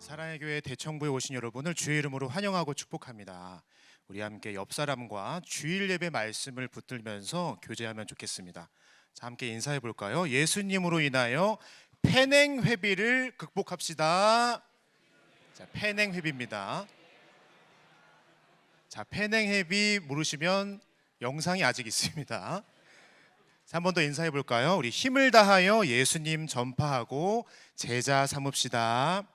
사랑의 교회 대청부에 오신 여러분을 주의 이름으로 환영하고 축복합니다. 우리 함께 옆 사람과 주일 예배 말씀을 붙들면서 교제하면 좋겠습니다. 자, 함께 인사해 볼까요? 예수님으로 인하여 패냉회비를 극복합시다. 자, 패냉회비입니다. 자, 패냉회비 모르시면 영상이 아직 있습니다. 한 번 더 인사해 볼까요? 우리 힘을 다하여 예수님 전파하고 제자 삼읍시다.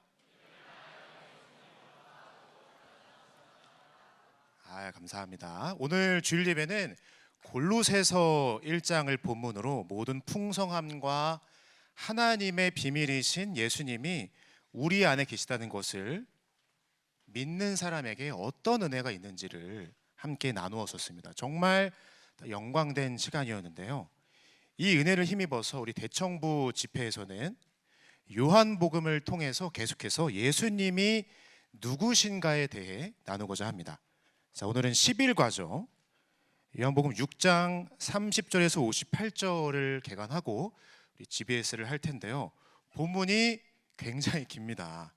감사합니다. 오늘 주일 예배는 골로새서 1장을 본문으로 모든 풍성함과 하나님의 비밀이신 예수님이 우리 안에 계시다는 것을 믿는 사람에게 어떤 은혜가 있는지를 함께 나누었었습니다. 정말 영광된 시간이었는데요. 이 은혜를 힘입어서 우리 대청부 집회에서는 요한복음을 통해서 계속해서 예수님이 누구신가에 대해 나누고자 합니다. 자, 오늘은 11과죠. 요한복음 6장 30절에서 58절을 개관하고 우리 GBS를 할 텐데요. 본문이 굉장히 깁니다.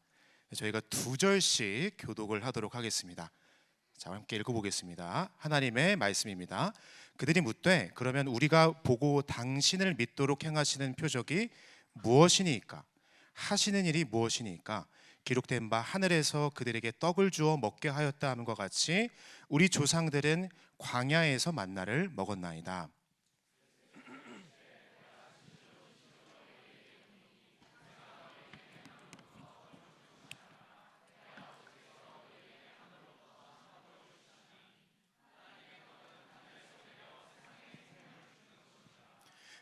저희가 2절씩 교독을 하도록 하겠습니다. 자, 함께 읽어보겠습니다. 하나님의 말씀입니다. 그들이 묻되 그러면 우리가 보고 당신을 믿도록 행하시는 표적이 무엇이니까? 하시는 일이 무엇이니까? 기록된 바 하늘에서 그들에게 떡을 주어 먹게 하였다 함과 같이 우리 조상들은 광야에서 만나를 먹었나이다.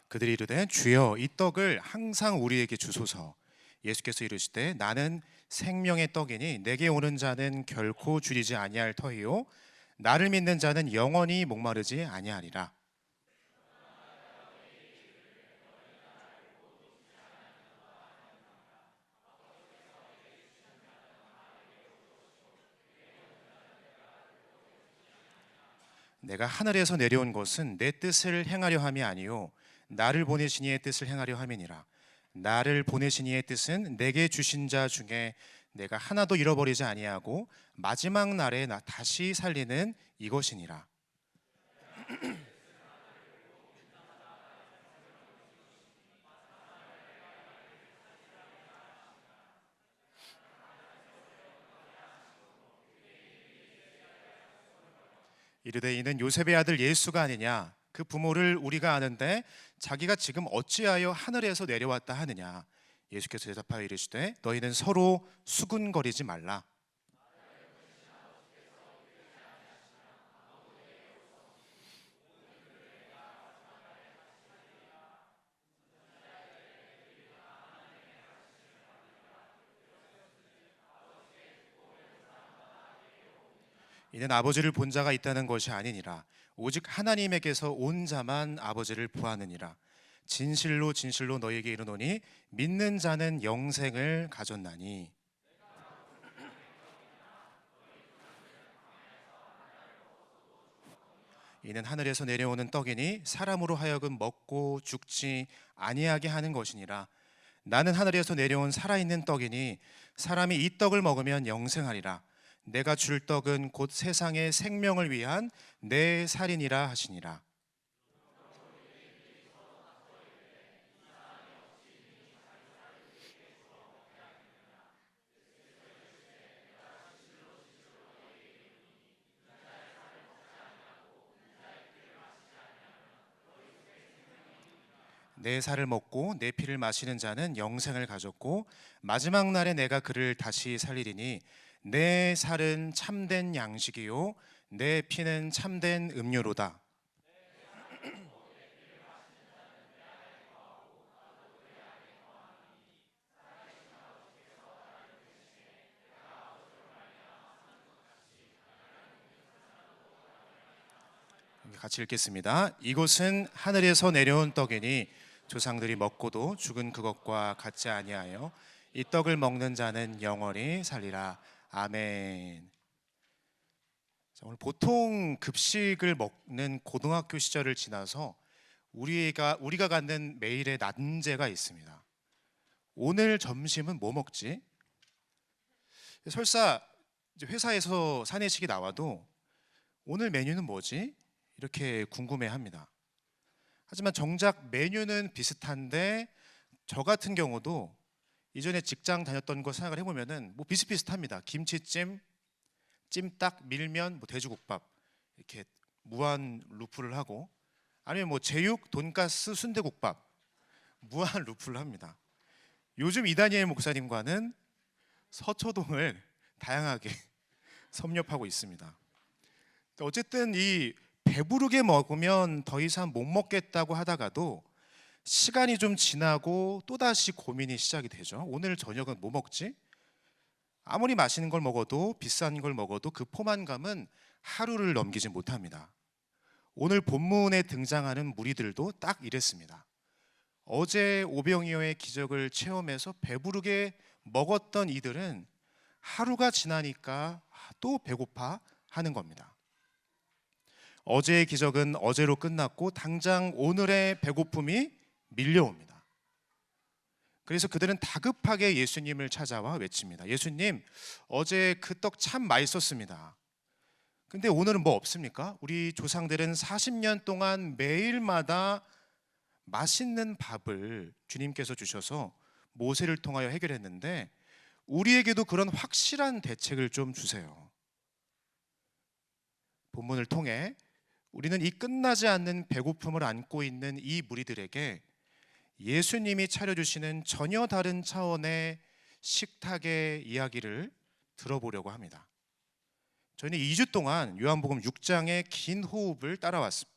그들이 이르되 주여 이 떡을 항상 우리에게 주소서. 예수께서 이르시되 나는 생명의 떡이니 내게 오는 자는 결코 줄이지 아니할 터이요 나를 믿는 자는 영원히 목마르지 아니하리라. 내가 하늘에서 내려온 것은 내 뜻을 행하려 함이 아니요 나를 보내신 이의 뜻을 행하려 함이니라. 나를 보내신 이의 뜻은 내게 주신 자 중에 내가 하나도 잃어버리지 아니하고 마지막 날에 나 다시 살리는 이것이니라. 이르되 이는 요셉의 아들 예수가 아니냐? 그 부모를 우리가 아는데 자기가 지금 어찌하여 하늘에서 내려왔다 하느냐? 예수께서 대답하여 이르시되 너희는 서로 수군거리지 말라. 이는 아버지를 본 자가 있다는 것이 아니니라. 오직 하나님에게서 온 자만 아버지를 보았느니라. 진실로 진실로 너희에게 이르노니 믿는 자는 영생을 가졌나니. 이는 하늘에서 내려오는 떡이니 사람으로 하여금 먹고 죽지 아니하게 하는 것이니라. 나는 하늘에서 내려온 살아있는 떡이니 사람이 이 떡을 먹으면 영생하리라. 내가 줄 떡은 곧 세상의 생명을 위한 내 살이니라 하시니라. 내 살을 먹고 내 피를 마시는 자는 영생을 가졌고 마지막 날에 내가 그를 다시 살리리니 내 살은 참된 양식이요 내 피는 참된 음료로다. 같이 읽겠습니다. 이것은 하늘에서 내려온 떡이니 조상들이 먹고도 죽은 그것과 같지 아니하여 이 떡을 먹는 자는 영원히 살리라. 아멘. 자, 오늘 보통 급식을 먹는 고등학교 시절을 지나서 우리가 갖는 매일의 난제가 있습니다. 오늘 점심은 뭐 먹지? 설사 이제 회사에서 사내식이 나와도 오늘 메뉴는 뭐지? 이렇게 궁금해합니다. 하지만 정작 메뉴는 비슷한데 저 같은 경우도 이전에 직장 다녔던 거 생각을 해보면은 뭐 비슷비슷합니다. 김치찜, 찜닭, 밀면, 뭐 돼지국밥 이렇게 무한 루프를 하고, 아니면 뭐 제육, 돈가스, 순대국밥 무한 루프를 합니다. 요즘 이다니엘 목사님과는 서초동을 다양하게 섭렵하고 있습니다. 어쨌든 이 배부르게 먹으면 더 이상 못 먹겠다고 하다가도 시간이 좀 지나고 또다시 고민이 시작이 되죠. 오늘 저녁은 뭐 먹지? 아무리 맛있는 걸 먹어도, 비싼 걸 먹어도 그 포만감은 하루를 넘기지 못합니다. 오늘 본문에 등장하는 무리들도 딱 이랬습니다. 어제 오병이어의 기적을 체험해서 배부르게 먹었던 이들은 하루가 지나니까 또 배고파 하는 겁니다. 어제의 기적은 어제로 끝났고 당장 오늘의 배고픔이 밀려옵니다. 그래서 그들은 다급하게 예수님을 찾아와 외칩니다. 예수님, 어제 그 떡 참 맛있었습니다. 근데 오늘은 뭐 없습니까? 우리 조상들은 40년 동안 매일마다 맛있는 밥을 주님께서 주셔서 모세를 통하여 해결했는데 우리에게도 그런 확실한 대책을 좀 주세요. 본문을 통해 우리는 이 끝나지 않는 배고픔을 안고 있는 이 무리들에게 예수님이 차려주시는 전혀 다른 차원의 식탁의 이야기를 들어보려고 합니다. 저희는 2주 동안 요한복음 6장의 긴 호흡을 따라왔습니다.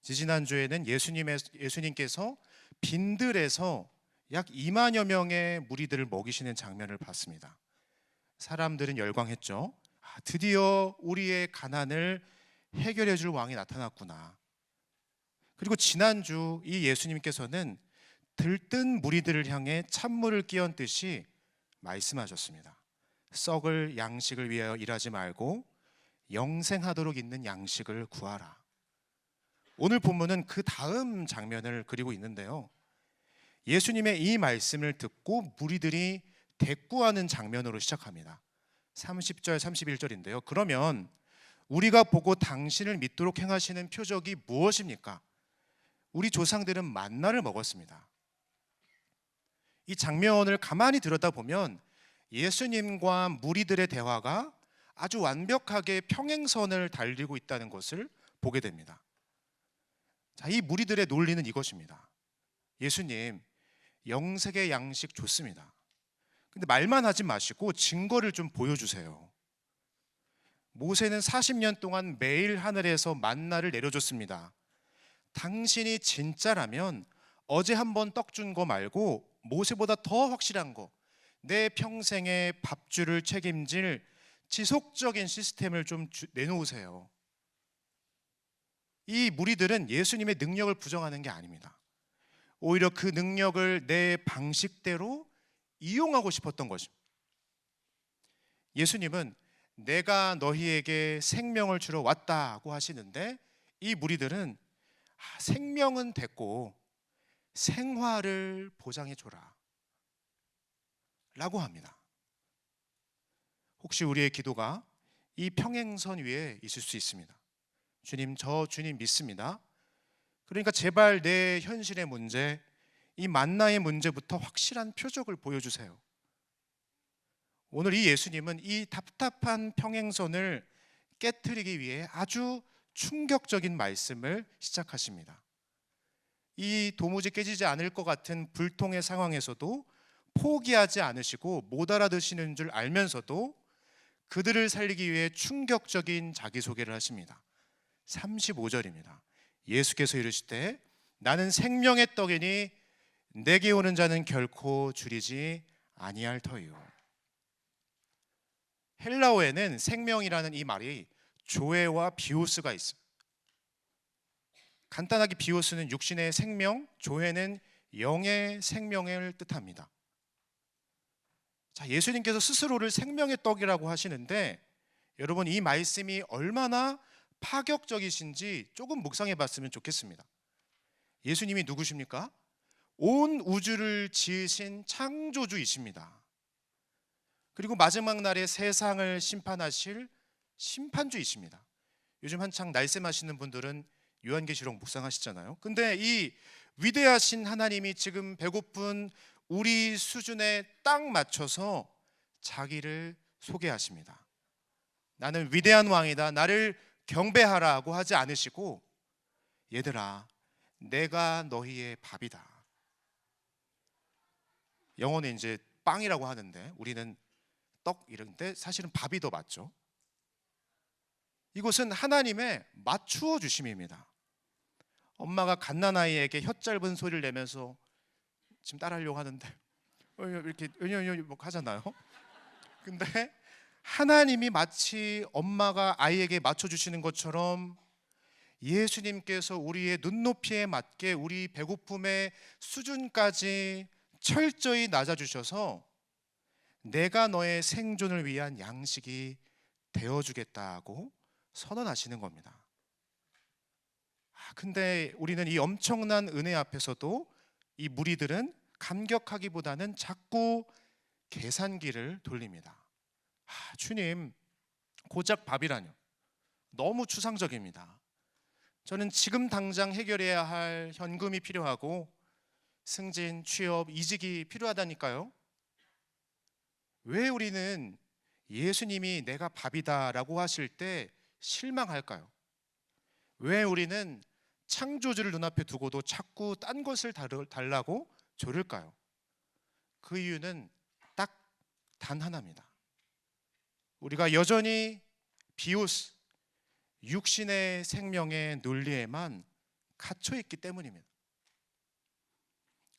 지지난주에는 예수님께서 빈들에서 약 2만여 명의 무리들을 먹이시는 장면을 봤습니다. 사람들은 열광했죠. 드디어 우리의 가난을 해결해 줄 왕이 나타났구나. 그리고 지난주 이 예수님께서는 들뜬 무리들을 향해 찬물을 끼얹듯이 말씀하셨습니다. 썩을 양식을 위하여 일하지 말고 영생하도록 있는 양식을 구하라. 오늘 본문은 그 다음 장면을 그리고 있는데요. 예수님의 이 말씀을 듣고 무리들이 대꾸하는 장면으로 시작합니다. 30절 31절인데요. 그러면 우리가 보고 당신을 믿도록 행하시는 표적이 무엇입니까? 우리 조상들은 만나를 먹었습니다. 이 장면을 가만히 들여다보면 예수님과 무리들의 대화가 아주 완벽하게 평행선을 달리고 있다는 것을 보게 됩니다. 자, 이 무리들의 논리는 이것입니다. 예수님, 영생의 양식 좋습니다. 근데 말만 하지 마시고 증거를 좀 보여주세요. 모세는 40년 동안 매일 하늘에서 만나를 내려줬습니다. 당신이 진짜라면 어제 한번 떡 준 거 말고 모세보다 더 확실한 거, 내 평생의 밥줄을 책임질 지속적인 시스템을 좀 내놓으세요. 이 무리들은 예수님의 능력을 부정하는 게 아닙니다. 오히려 그 능력을 내 방식대로 이용하고 싶었던 것입니다. 예수님은 내가 너희에게 생명을 주러 왔다고 하시는데 이 무리들은 생명은 됐고 생화를 보장해 줘라 라고 합니다. 혹시 우리의 기도가 이 평행선 위에 있을 수 있습니다. 주님, 저 주님 믿습니다. 그러니까 제발 내 현실의 문제, 이 만나의 문제부터 확실한 표적을 보여주세요. 오늘 이 예수님은 이 답답한 평행선을 깨트리기 위해 아주 충격적인 말씀을 시작하십니다. 이 도무지 깨지지 않을 것 같은 불통의 상황에서도 포기하지 않으시고 못 알아듣시는 줄 알면서도 그들을 살리기 위해 충격적인 자기소개를 하십니다. 35절입니다. 예수께서 이르시되 나는 생명의 떡이니 내게 오는 자는 결코 줄이지 아니할 터이요. 헬라어에는 생명이라는 이 말이 조에와 비오스가 있습니다. 간단하게 비오스는 육신의 생명, 조에는 영의 생명을 뜻합니다. 자, 예수님께서 스스로를 생명의 떡이라고 하시는데 여러분 이 말씀이 얼마나 파격적이신지 조금 묵상해 봤으면 좋겠습니다. 예수님이 누구십니까? 온 우주를 지으신 창조주이십니다. 그리고 마지막 날에 세상을 심판하실 심판주이십니다. 요즘 한창 날쌔마시는 분들은 요한계시록 묵상하시잖아요. 근데 이 위대하신 하나님이 지금 배고픈 우리 수준에 딱 맞춰서 자기를 소개하십니다. 나는 위대한 왕이다, 나를 경배하라고 하지 않으시고, 얘들아, 내가 너희의 밥이다. 영어는 이제 빵이라고 하는데 우리는 떡 이런데 사실은 밥이 더 맞죠. 이것은 하나님의 맞추어 주심입니다. 엄마가 갓난아이에게 혀 짧은 소리를 내면서 지금 따라하려고 하는데 이렇게 뭐 하잖아요. 근데 하나님이 마치 엄마가 아이에게 맞춰주시는 것처럼 예수님께서 우리의 눈높이에 맞게 우리 배고픔의 수준까지 철저히 낮아주셔서 내가 너의 생존을 위한 양식이 되어주겠다고 선언하시는 겁니다. 근데 우리는 이 엄청난 은혜 앞에서도 이 무리들은 감격하기보다는 자꾸 계산기를 돌립니다. 주님, 고작 밥이라뇨. 너무 추상적입니다. 저는 지금 당장 해결해야 할 현금이 필요하고 승진, 취업, 이직이 필요하다니까요. 왜 우리는 예수님이 내가 밥이다라고 하실 때 실망할까요? 왜 우리는 창조주를 눈앞에 두고도 자꾸 딴 것을 달라고 조를까요? 그 이유는 딱 단 하나입니다. 우리가 여전히 비오스, 육신의 생명의 논리에만 갇혀 있기 때문입니다.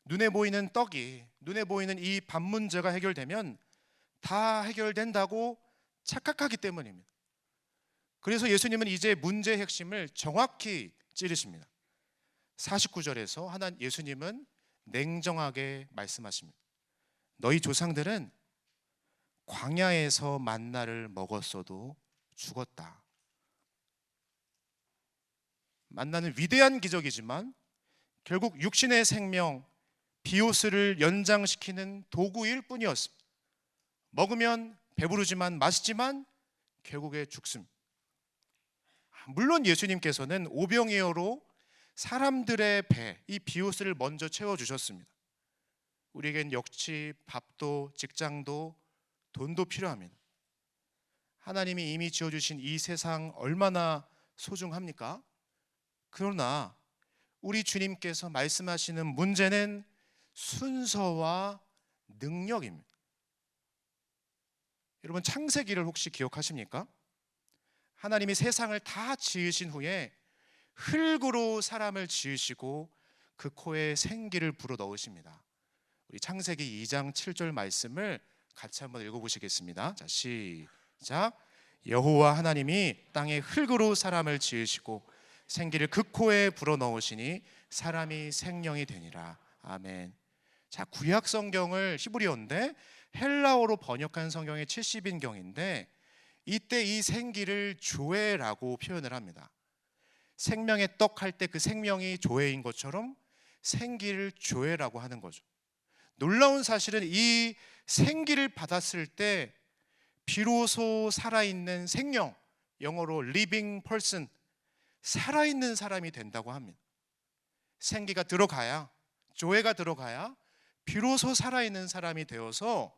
눈에 보이는 떡이, 눈에 보이는 이 밥 문제가 해결되면 다 해결된다고 착각하기 때문입니다. 그래서 예수님은 이제 문제의 핵심을 정확히 찌르십니다. 49절에서 예수님은 냉정하게 말씀하십니다. 너희 조상들은 광야에서 만나를 먹었어도 죽었다. 만나는 위대한 기적이지만 결국 육신의 생명, 비오스를 연장시키는 도구일 뿐이었습니다. 먹으면 배부르지만 맛있지만 결국에 죽습니다. 물론 예수님께서는 오병이어로 사람들의 배, 이 비오스를 먼저 채워주셨습니다. 우리에겐 역시 밥도 직장도 돈도 필요합니다. 하나님이 이미 지어주신 이 세상 얼마나 소중합니까? 그러나 우리 주님께서 말씀하시는 문제는 순서와 능력입니다. 여러분, 창세기를 혹시 기억하십니까? 하나님이 세상을 다 지으신 후에 흙으로 사람을 지으시고 그 코에 생기를 불어넣으십니다. 우리 창세기 2장 7절 말씀을 같이 한번 읽어보시겠습니다. 자, 시작. 여호와 하나님이 땅에 흙으로 사람을 지으시고 생기를 그 코에 불어넣으시니 사람이 생명이 되니라. 아멘. 자, 구약 성경을 히브리어인데 헬라어로 번역한 성경의 70인경인데 이때 이 생기를 조회라고 표현을 합니다. 생명의 떡 할 때 그 생명이 조회인 것처럼 생기를 조회라고 하는 거죠. 놀라운 사실은 이 생기를 받았을 때 비로소 살아있는 생명, 영어로 living person, 살아있는 사람이 된다고 합니다. 생기가 들어가야, 조회가 들어가야 비로소 살아있는 사람이 되어서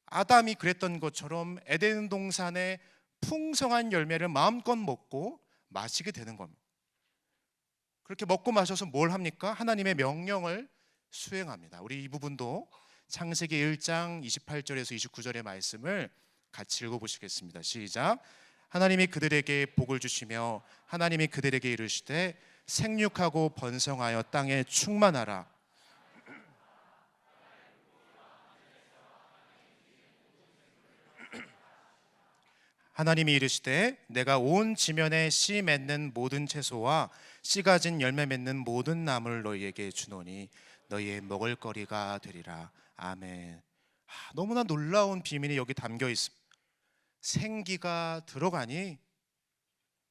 아담이 그랬던 것처럼 에덴 동산의 풍성한 열매를 마음껏 먹고 마시게 되는 겁니다. 그렇게 먹고 마셔서 뭘 합니까? 하나님의 명령을 수행합니다. 우리 이 부분도 창세기 1장 28절에서 29절의 말씀을 같이 읽어보시겠습니다. 시작. 하나님이 그들에게 복을 주시며 하나님이 그들에게 이르시되 생육하고 번성하여 땅에 충만하라. 하나님이 이르시되 내가 온 지면에 씨 맺는 모든 채소와 씨 가진 열매 맺는 모든 나무를 너희에게 주노니 너희의 먹을거리가 되리라. 아멘. 너무나 놀라운 비밀이 여기 담겨 있습니다. 생기가 들어가니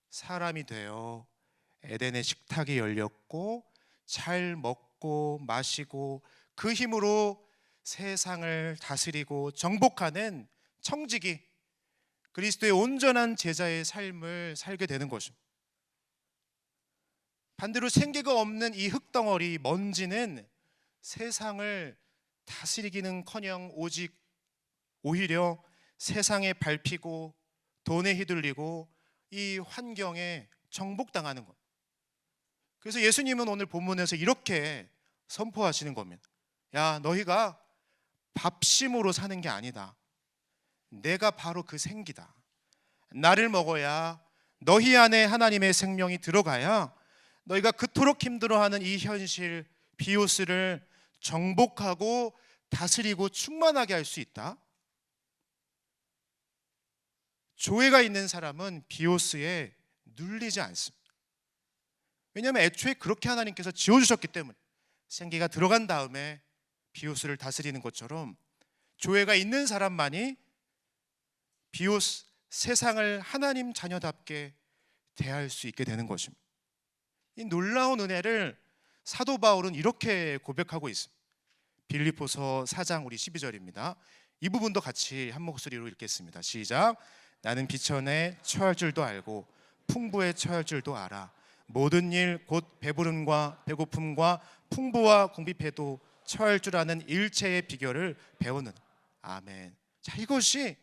사람이 되어 에덴의 식탁이 열렸고 잘 먹고 마시고 그 힘으로 세상을 다스리고 정복하는 청지기, 그리스도의 온전한 제자의 삶을 살게 되는 것입니다. 반대로 생기가 없는 이 흙덩어리 먼지는 세상을 다스리기는커녕 오히려 세상에 밟히고 돈에 휘둘리고 이 환경에 정복당하는 것. 그래서 예수님은 오늘 본문에서 이렇게 선포하시는 겁니다. 야, 너희가 밥심으로 사는 게 아니다. 내가 바로 그 생기다. 나를 먹어야 너희 안에 하나님의 생명이 들어가야 너희가 그토록 힘들어하는 이 현실 비오스를 정복하고 다스리고 충만하게 할 수 있다. 조회가 있는 사람은 비오스에 눌리지 않습니다. 왜냐하면 애초에 그렇게 하나님께서 지어주셨기 때문에 생기가 들어간 다음에 비오스를 다스리는 것처럼 조회가 있는 사람만이 비오스, 세상을 하나님 자녀답게 대할 수 있게 되는 것입니다. 이 놀라운 은혜를 사도 바울은 이렇게 고백하고 있습니다. 빌립보서 4장 우리 12절입니다. 이 부분도 같이 한 목소리로 읽겠습니다. 시작. 나는 비천에 처할 줄도 알고 풍부에 처할 줄도 알아. 모든 일 곧 배부름과 배고픔과 풍부와 궁핍해도 처할 줄 아는 일체의 비결을 배우는. 아멘. 자, 이것이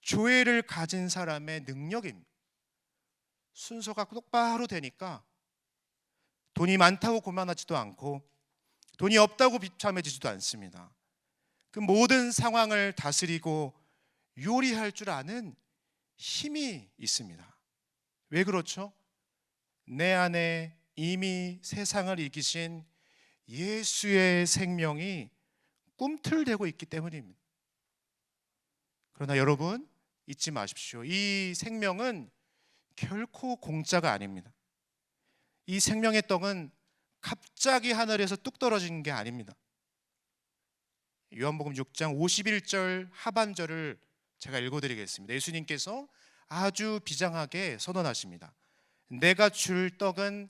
조회를 가진 사람의 능력입니다. 순서가 똑바로 되니까 돈이 많다고 고만하지도 않고 돈이 없다고 비참해지지도 않습니다. 그 모든 상황을 다스리고 요리할 줄 아는 힘이 있습니다. 왜 그렇죠? 내 안에 이미 세상을 이기신 예수의 생명이 꿈틀대고 있기 때문입니다. 그러나 여러분 잊지 마십시오. 이 생명은 결코 공짜가 아닙니다. 이 생명의 떡은 갑자기 하늘에서 뚝 떨어진 게 아닙니다. 요한복음 6장 51절 하반절을 제가 읽어드리겠습니다. 예수님께서 아주 비장하게 선언하십니다. 내가 줄 떡은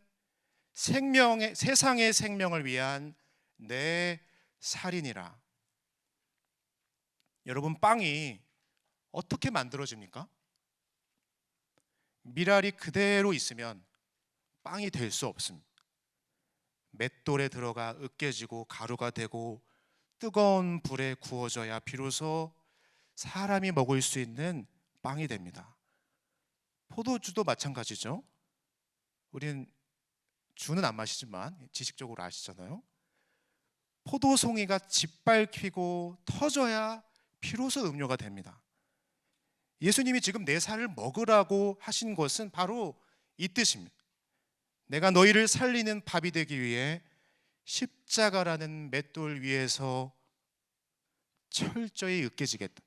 세상의 생명을 위한 내 살이니라. 여러분, 빵이 어떻게 만들어집니까? 미랄이 그대로 있으면 빵이 될 수 없습니다. 맷돌에 들어가 으깨지고 가루가 되고 뜨거운 불에 구워져야 비로소 사람이 먹을 수 있는 빵이 됩니다. 포도주도 마찬가지죠. 우린 주는 안 마시지만 지식적으로 아시잖아요. 포도송이가 짓밟히고 터져야 비로소 음료가 됩니다. 예수님이 지금 내 살을 먹으라고 하신 것은 바로 이 뜻입니다. 내가 너희를 살리는 밥이 되기 위해 십자가라는 맷돌 위에서 철저히 으깨지겠다.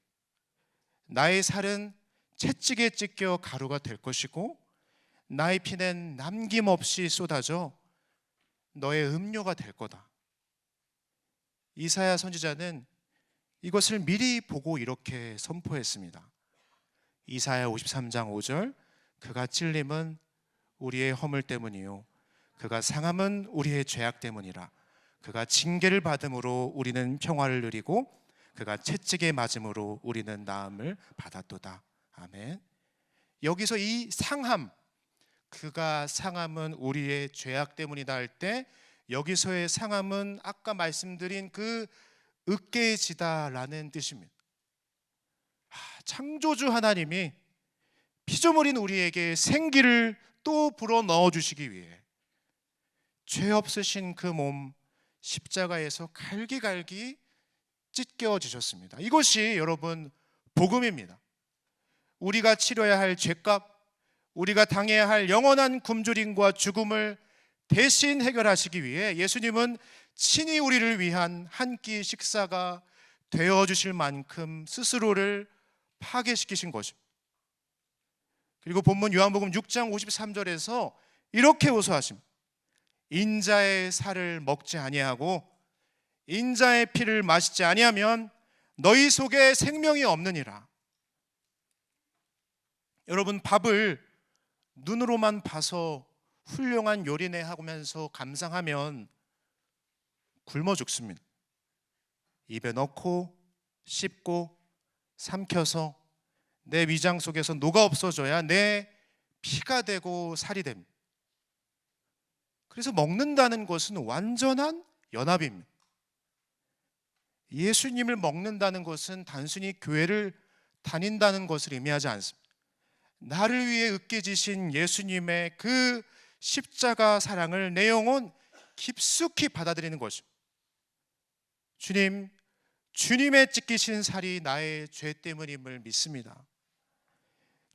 나의 살은 채찍에 찢겨 가루가 될 것이고 나의 피는 남김없이 쏟아져 너의 음료가 될 거다. 이사야 선지자는 이것을 미리 보고 이렇게 선포했습니다. 이사야 53장 5절. 그가 찔림은 우리의 허물 때문이요 그가 상함은 우리의 죄악 때문이라. 그가 징계를 받음으로 우리는 평화를 누리고 그가 채찍에 맞음으로 우리는 나음을 받았도다. 아멘. 여기서 이 상함, 그가 상함은 우리의 죄악 때문이다 할 때 여기서의 상함은 아까 말씀드린 그 으깨지다라는 뜻입니다. 창조주 하나님이 피조물인 우리에게 생기를 또 불어 넣어주시기 위해 죄 없으신 그 몸 십자가에서 갈기갈기 찢겨지셨습니다. 이것이 여러분 복음입니다. 우리가 치러야 할 죄값, 우리가 당해야 할 영원한 굶주림과 죽음을 대신 해결하시기 위해 예수님은 친히 우리를 위한 한 끼 식사가 되어주실 만큼 스스로를 파괴시키신 것입니다. 그리고 본문 요한복음 6장 53절에서 이렇게 호소하십니다. 인자의 살을 먹지 아니하고 인자의 피를 마시지 아니하면 너희 속에 생명이 없느니라. 여러분, 밥을 눈으로만 봐서 훌륭한 요리네 하면서 감상하면 굶어 죽습니다. 입에 넣고 씹고 삼켜서 내 위장 속에서 녹아 없어져야 내 피가 되고 살이 됩니다. 그래서 먹는다는 것은 완전한 연합입니다. 예수님을 먹는다는 것은 단순히 교회를 다닌다는 것을 의미하지 않습니다. 나를 위해 으깨지신 예수님의 그 십자가 사랑을 내 영혼 깊숙이 받아들이는 것입니다. 주님, 주님의 찢기신 살이 나의 죄 때문임을 믿습니다.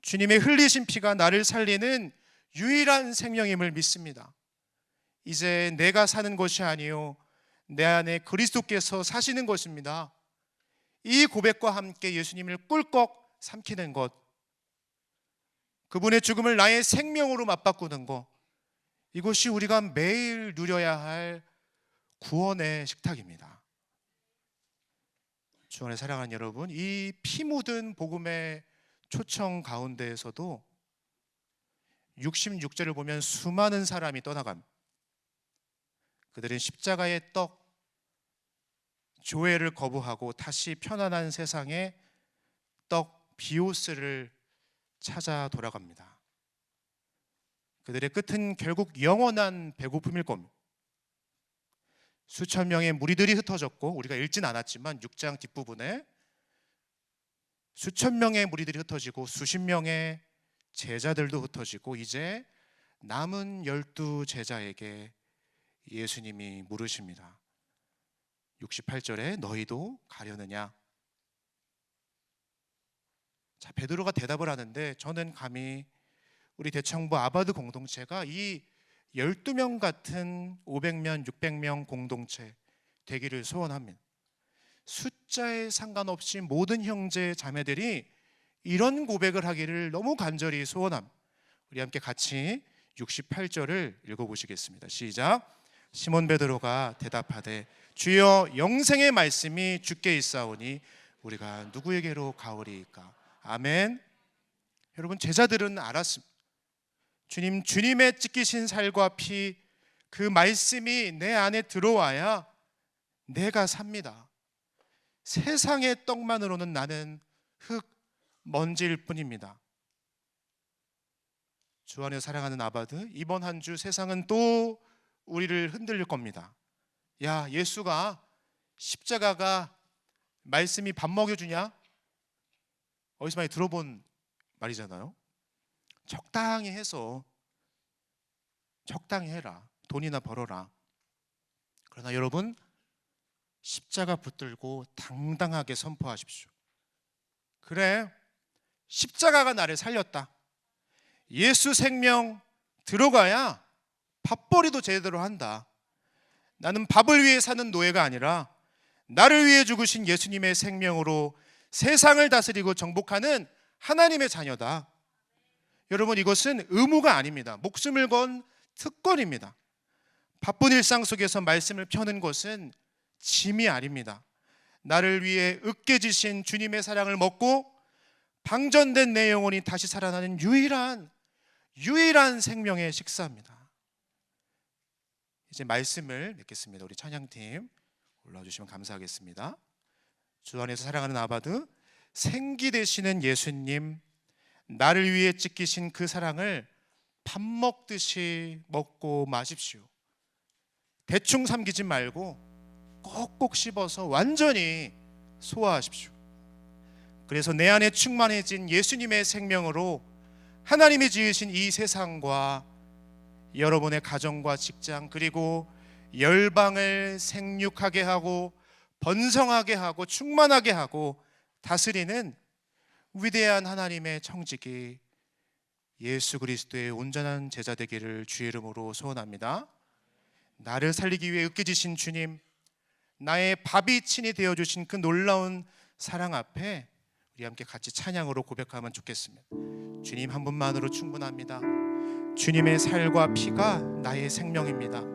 주님의 흘리신 피가 나를 살리는 유일한 생명임을 믿습니다. 이제 내가 사는 것이 아니요 내 안에 그리스도께서 사시는 것입니다. 이 고백과 함께 예수님을 꿀꺽 삼키는 것, 그분의 죽음을 나의 생명으로 맞바꾸는 것, 이것이 우리가 매일 누려야 할 구원의 식탁입니다. 주 안에 사랑하는 여러분, 이 피 묻은 복음의 초청 가운데에서도 66절을 보면 수많은 사람이 떠나갑니다. 그들은 십자가의 떡, 조회를 거부하고 다시 편안한 세상에 떡, 비오스를 찾아 돌아갑니다. 그들의 끝은 결국 영원한 배고픔일 겁니다. 수천 명의 무리들이 흩어졌고, 우리가 읽진 않았지만 6장 뒷부분에 수천 명의 무리들이 흩어지고 수십 명의 제자들도 흩어지고, 이제 남은 12 제자에게 예수님이 물으십니다. 68절에 너희도 가려느냐? 자, 베드로가 대답을 하는데, 저는 감히 우리 대청부 아바드 공동체가 이 12명 같은 500명, 600명 공동체 되기를 소원합니다. 숫자에 상관없이 모든 형제 자매들이 이런 고백을 하기를 너무 간절히 소원합니다. 우리 함께 같이 68절을 읽어보시겠습니다. 시작. 시몬 베드로가 대답하되 주여, 영생의 말씀이 주께 있사오니 우리가 누구에게로 가오리이까? 아멘. 여러분, 제자들은 알았습니다. 주님의 찢기신 살과 피, 그 말씀이 내 안에 들어와야 내가 삽니다. 세상의 떡만으로는 나는 흙, 먼지일 뿐입니다. 주 안에 사랑하는 아바드, 이번 한 주 세상은 또 우리를 흔들릴 겁니다. 야, 예수가 십자가가 말씀이 밥 먹여주냐? 어디서 많이 들어본 말이잖아요. 적당히 해서 적당히 해라. 돈이나 벌어라. 그러나 여러분, 십자가 붙들고 당당하게 선포하십시오. 그래, 십자가가 나를 살렸다. 예수 생명 들어가야 밥벌이도 제대로 한다. 나는 밥을 위해 사는 노예가 아니라 나를 위해 죽으신 예수님의 생명으로 세상을 다스리고 정복하는 하나님의 자녀다. 여러분, 이것은 의무가 아닙니다. 목숨을 건 특권입니다. 바쁜 일상 속에서 말씀을 펴는 것은 짐이 아닙니다. 나를 위해 으깨지신 주님의 사랑을 먹고 방전된 내 영혼이 다시 살아나는 유일한 생명의 식사입니다. 이제 말씀을 맺겠습니다. 우리 찬양팀 올라와주시면 감사하겠습니다. 주 안에서 사랑하는 아바드, 생기 되시는 예수님, 나를 위해 찢기신 그 사랑을 밥 먹듯이 먹고 마십시오. 대충 삼키지 말고 꼭꼭 씹어서 완전히 소화하십시오. 그래서 내 안에 충만해진 예수님의 생명으로 하나님이 지으신 이 세상과 여러분의 가정과 직장, 그리고 열방을 생육하게 하고 번성하게 하고 충만하게 하고 다스리는 위대한 하나님의 청지기 예수 그리스도의 온전한 제자 되기를 주의 이름으로 소원합니다. 나를 살리기 위해 으깨지신 주님, 나의 밥이 친히 되어주신 그 놀라운 사랑 앞에 우리 함께 같이 찬양으로 고백하면 좋겠습니다. 주님 한 분만으로 충분합니다. 주님의 살과 피가 나의 생명입니다.